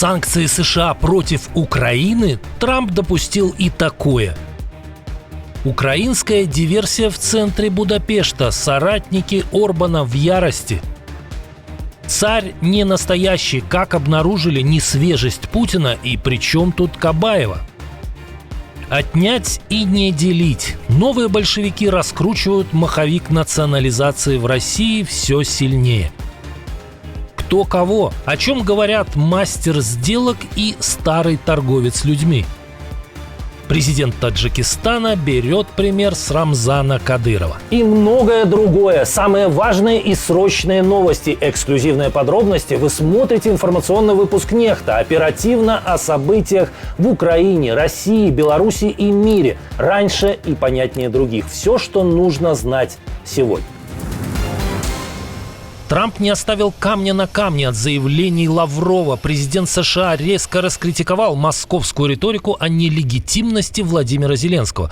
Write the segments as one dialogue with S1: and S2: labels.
S1: санкции США против Украины, Трамп допустил и такое. Украинская диверсия в центре Будапешта. Соратники Орбана в ярости. Царь не настоящий. Как обнаружили несвежесть Путина и при чем тут Кабаева? Отнять и не делить. Новые большевики раскручивают маховик национализации в России все сильнее. Кто кого? О чем говорят мастер сделок и старый торговец людьми? Президент Таджикистана берет пример с Рамзана Кадырова.
S2: И многое другое. Самые важные и срочные новости, эксклюзивные подробности. Вы смотрите информационный выпуск «Нехта». Оперативно о событиях в Украине, России, Беларуси и мире. Раньше и понятнее других. Все, что нужно знать сегодня.
S1: Трамп не оставил камня на камне от заявлений Лаврова. Президент США резко раскритиковал московскую риторику о нелегитимности Владимира Зеленского.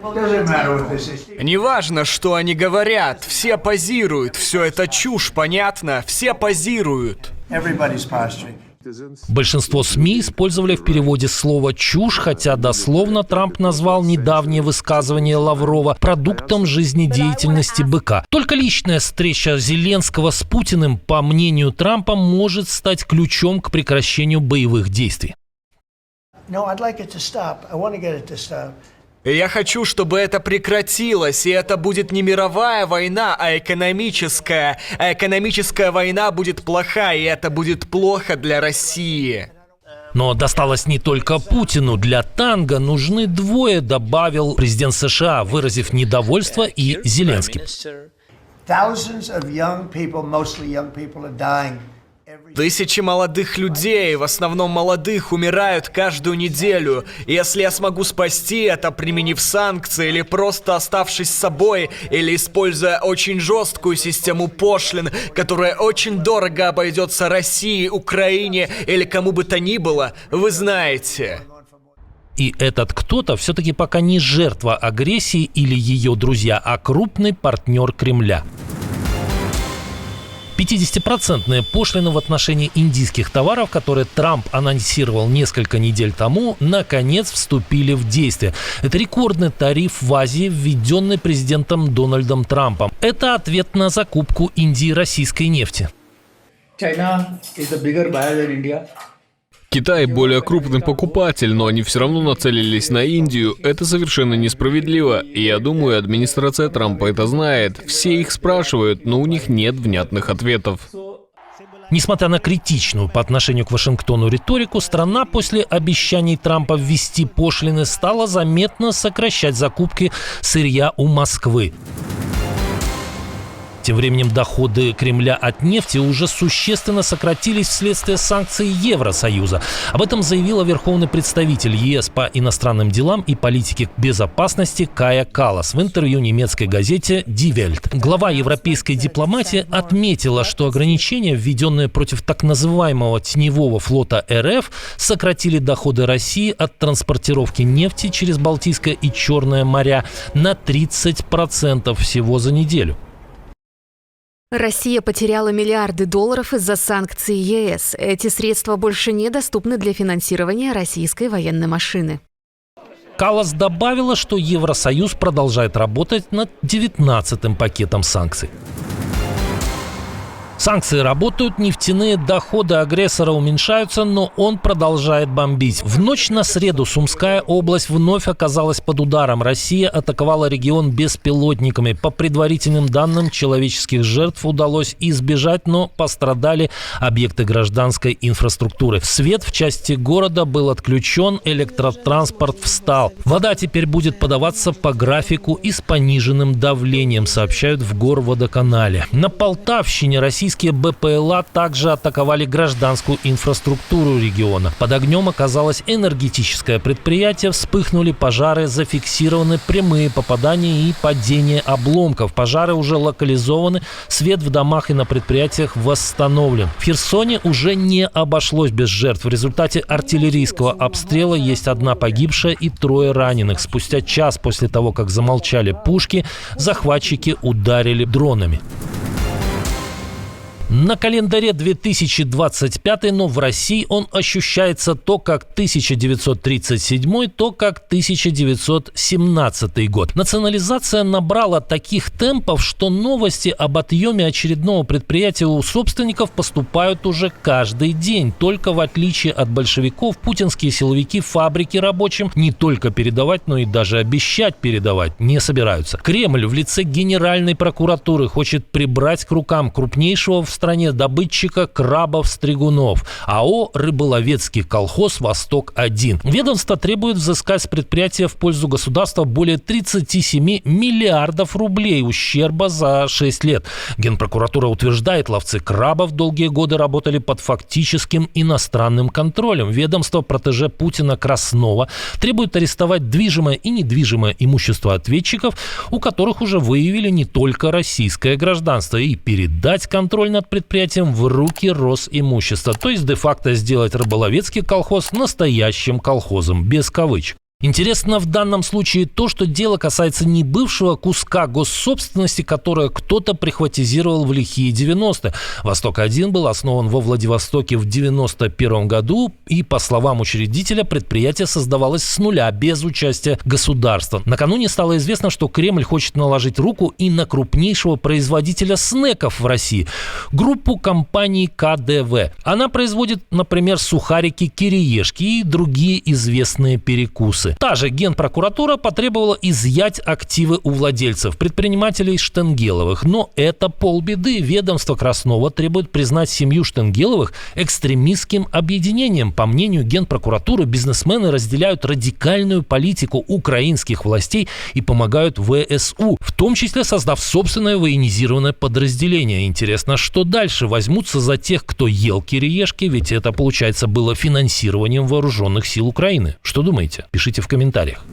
S3: Неважно, что они говорят, все позируют, все это чушь, понятно? Все позируют.
S1: Большинство СМИ использовали в переводе слово «чушь», хотя дословно Трамп назвал недавнее высказывание Лаврова продуктом жизнедеятельности быка. Только личная встреча Зеленского с Путиным, по мнению Трампа, может стать ключом к прекращению боевых действий.
S3: Я хочу, чтобы это прекратилось, и это будет не мировая война, а экономическая. А экономическая война будет плоха, и это будет плохо для России.
S1: Но досталось не только Путину. Для танго нужны двое, добавил президент США, выразив недовольство и Зеленский.
S3: Тысячи молодых людей, в основном молодых, умирают каждую неделю. И если я смогу спасти это, применив санкции, или просто оставшись с собой, или используя очень жесткую систему пошлин, которая очень дорого обойдется России, Украине или кому бы то ни было, вы знаете.
S1: И этот кто-то все-таки пока не жертва агрессии или ее друзья, а крупный партнер Кремля. 50% пошлины в отношении индийских товаров, которые Трамп анонсировал несколько недель тому, наконец вступили в действие. Это рекордный тариф в Азии, введенный президентом Дональдом Трампом. Это ответ на закупку Индии российской нефти.
S4: Китай более крупный покупатель, но они все равно нацелились на Индию. Это совершенно несправедливо. И я думаю, администрация Трампа это знает. Все их спрашивают, но у них нет внятных ответов.
S1: Несмотря на критичную по отношению к Вашингтону риторику, страна после обещаний Трампа ввести пошлины стала заметно сокращать закупки сырья у Москвы. Тем временем доходы Кремля от нефти уже существенно сократились вследствие санкций Евросоюза. Об этом заявила верховный представитель ЕС по иностранным делам и политике безопасности Кая Каллас в интервью немецкой газете Die Welt. Глава европейской дипломатии отметила, что ограничения, введенные против так называемого теневого флота РФ, сократили доходы России от транспортировки нефти через Балтийское и Черное моря на 30% всего за неделю.
S5: Россия потеряла миллиарды долларов из-за санкций ЕС. Эти средства больше недоступны для финансирования российской военной машины.
S1: Каллас добавила, что Евросоюз продолжает работать над 19-м пакетом санкций. Санкции работают, нефтяные доходы агрессора уменьшаются, но он продолжает бомбить. В ночь на среду Сумская область вновь оказалась под ударом. Россия атаковала регион беспилотниками. По предварительным данным, человеческих жертв удалось избежать, но пострадали объекты гражданской инфраструктуры. Свет в части города был отключен, электротранспорт встал. Вода теперь будет подаваться по графику и с пониженным давлением, сообщают в Горводоканале. На Полтавщине российские БПЛА также атаковали гражданскую инфраструктуру региона. Под огнем оказалось энергетическое предприятие, вспыхнули пожары, зафиксированы прямые попадания и падение обломков. Пожары уже локализованы, свет в домах и на предприятиях восстановлен. В Херсоне уже не обошлось без жертв. В результате артиллерийского обстрела есть одна погибшая и 3 раненых. Спустя час после того, как замолчали пушки, захватчики ударили дронами. На календаре 2025, но в России он ощущается то как 1937, то как 1917 год. Национализация набрала таких темпов, что новости об отъеме очередного предприятия у собственников поступают уже каждый день. Только в отличие от большевиков, путинские силовики фабрики рабочим не только передавать, но и даже обещать передавать не собираются. Кремль в лице Генеральной прокуратуры хочет прибрать к рукам крупнейшего в стране добытчика крабов-стригунов АО «Рыболовецкий колхоз Восток-1». Ведомство требует взыскать с предприятия в пользу государства более 37 миллиардов рублей ущерба за 6 лет. Генпрокуратура утверждает, ловцы крабов долгие годы работали под фактическим иностранным контролем. Ведомство протеже Путина Краснова требует арестовать движимое и недвижимое имущество ответчиков, у которых уже выявили не только российское гражданство, и передать контроль над предприятием в руки Росимущества, то есть де-факто сделать Рыболовецкий колхоз настоящим колхозом, без кавычек. Интересно в данном случае то, что дело касается не бывшего куска госсобственности, которое кто-то прихватизировал в лихие 90-е. «Восток-1» был основан во Владивостоке в 91 году, и, по словам учредителя, предприятие создавалось с нуля, без участия государства. Накануне стало известно, что Кремль хочет наложить руку и на крупнейшего производителя снеков в России – группу компаний КДВ. Она производит, например, сухарики «Кириешки» и другие известные перекусы. Та же Генпрокуратура потребовала изъять активы у владельцев, предпринимателей Штенгеловых. Но это полбеды. Ведомство Краснова требует признать семью Штенгеловых экстремистским объединением. По мнению Генпрокуратуры, бизнесмены разделяют радикальную политику украинских властей и помогают ВСУ, в том числе создав собственное военизированное подразделение. Интересно, что дальше? Возьмутся за тех, кто ел кириешки, ведь это, получается, было финансированием вооруженных сил Украины. Что думаете? Пишите в комментариях.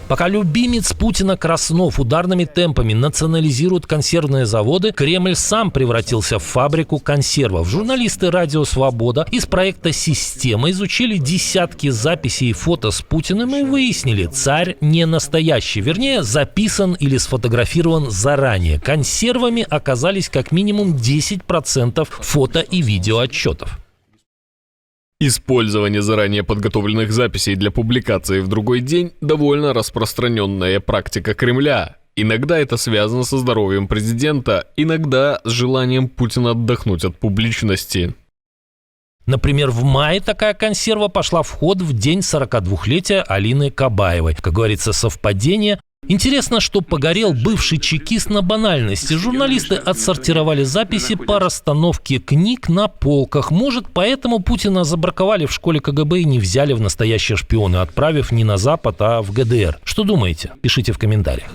S1: Пока любимец Путина Краснов ударными темпами национализирует консервные заводы, Кремль сам превратился в фабрику консервов. Журналисты «Радио Свобода» из проекта «Система» изучили десятки записей и фото с Путиным и выяснили, царь не настоящий. Вернее, записан или сфотографирован заранее. Консервами оказались как минимум 10% фото и видеоотчетов.
S4: Использование заранее подготовленных записей для публикации в другой день – довольно распространенная практика Кремля. Иногда это связано со здоровьем президента, иногда с желанием Путина отдохнуть от публичности.
S1: Например, в мае такая консерва пошла в ход в день 42-летия Алины Кабаевой. Как говорится, совпадение. Интересно, что погорел бывший чекист на банальности. Журналисты отсортировали записи по расстановке книг на полках. Может, поэтому Путина забраковали в школе КГБ и не взяли в настоящие шпионы, отправив не на Запад, а в ГДР. Что думаете? Пишите в комментариях.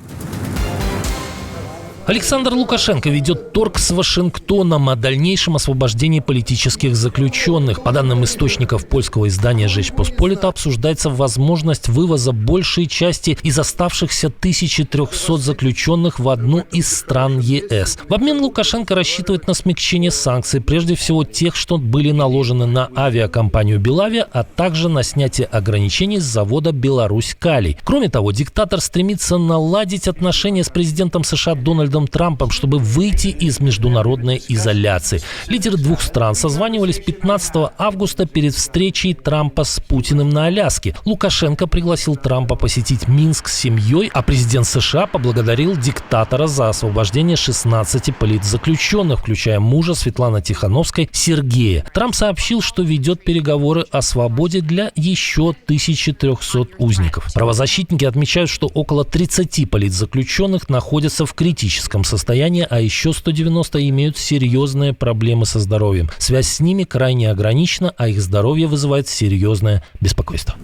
S1: Александр Лукашенко ведет торг с Вашингтоном о дальнейшем освобождении политических заключенных. По данным источников польского издания «Жечь Посполита», обсуждается возможность вывоза большей части из оставшихся 1300 заключенных в одну из стран ЕС. В обмен Лукашенко рассчитывает на смягчение санкций, прежде всего тех, что были наложены на авиакомпанию «Белавия», а также на снятие ограничений с завода «Беларусь-Калий». Кроме того, диктатор стремится наладить отношения с президентом США Дональдом Трампом, чтобы выйти из международной изоляции. Лидеры двух стран созванивались 15 августа перед встречей Трампа с Путиным на Аляске. Лукашенко пригласил Трампа посетить Минск с семьей, а президент США поблагодарил диктатора за освобождение 16 политзаключенных, включая мужа Светланы Тихановской Сергея. Трамп сообщил, что ведет переговоры о свободе для еще 1300 узников. Правозащитники отмечают, что около 30 политзаключенных находятся в критическом состоянии, а еще 190 имеют серьезные проблемы со здоровьем. Связь с ними крайне ограничена, а их здоровье вызывает серьезное беспокойство.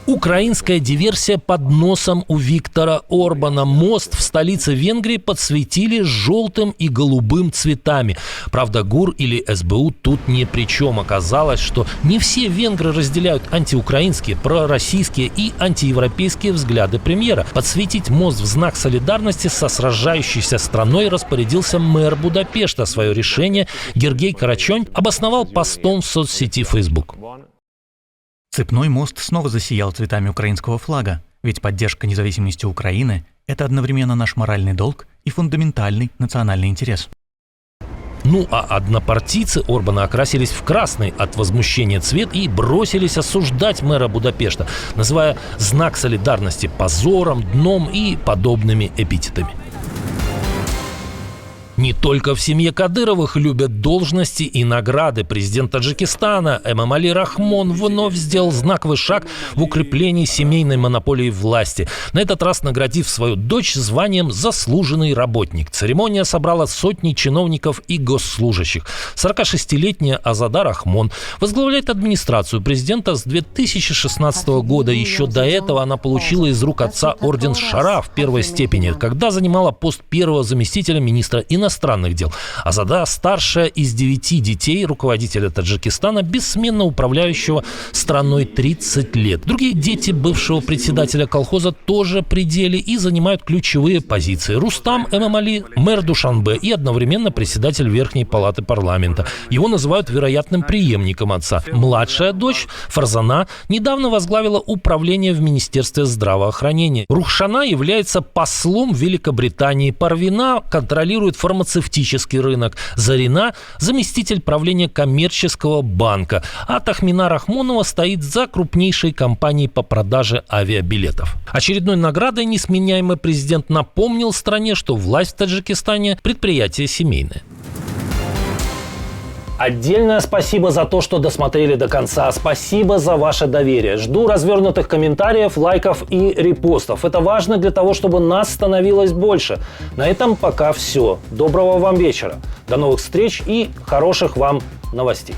S1: Украинская диверсия под носом у Виктора Орбана. Мост в столице Венгрии подсветили желтым и голубым цветами. Правда, ГУР или СБУ тут ни при чем. Оказалось, что не все венгры разделяют антиукраинские, пророссийские и антиевропейские взгляды премьера. Подсветить мост в знак солидарности со сражающейся страной распорядился мэр Будапешта. Свое решение Гергей Карачонь обосновал постом в соцсети Facebook.
S6: Цепной мост снова засиял цветами украинского флага, ведь поддержка независимости Украины – это одновременно наш моральный долг и фундаментальный национальный интерес.
S1: Ну а однопартийцы Орбана окрасились в красный от возмущения цвет и бросились осуждать мэра Будапешта, называя знак солидарности позором, дном и подобными эпитетами. Не только в семье Кадыровых любят должности и награды. Президент Таджикистана Эмомали Рахмон вновь сделал знаковый шаг в укреплении семейной монополии власти. На этот раз наградив свою дочь званием «Заслуженный работник». Церемония собрала сотни чиновников и госслужащих. 46-летняя Азада Рахмон возглавляет администрацию президента с 2016 года. Еще до этого она получила из рук отца орден Шараф первой степени, когда занимала пост первого заместителя министра иностранных дел. Азада – старшая из 9 детей руководителя Таджикистана, бессменно управляющего страной 30 лет. Другие дети бывшего председателя колхоза тоже при деле и занимают ключевые позиции. Рустам Эмомали – мэр Душанбе и одновременно председатель Верхней палаты парламента. Его называют вероятным преемником отца. Младшая дочь Фарзана недавно возглавила управление в Министерстве здравоохранения. Рухшана является послом в Великобритании. Парвина контролирует фармацевтический рынок. Зарина – заместитель правления коммерческого банка. А Тахмина Рахмонова стоит за крупнейшей компанией по продаже авиабилетов. Очередной наградой несменяемый президент напомнил стране, что власть в Таджикистане – предприятие семейное.
S2: Отдельное спасибо за то, что досмотрели до конца. Спасибо за ваше доверие. Жду развернутых комментариев, лайков и репостов. Это важно для того, чтобы нас становилось больше. На этом пока все. Доброго вам вечера. До новых встреч и хороших вам новостей.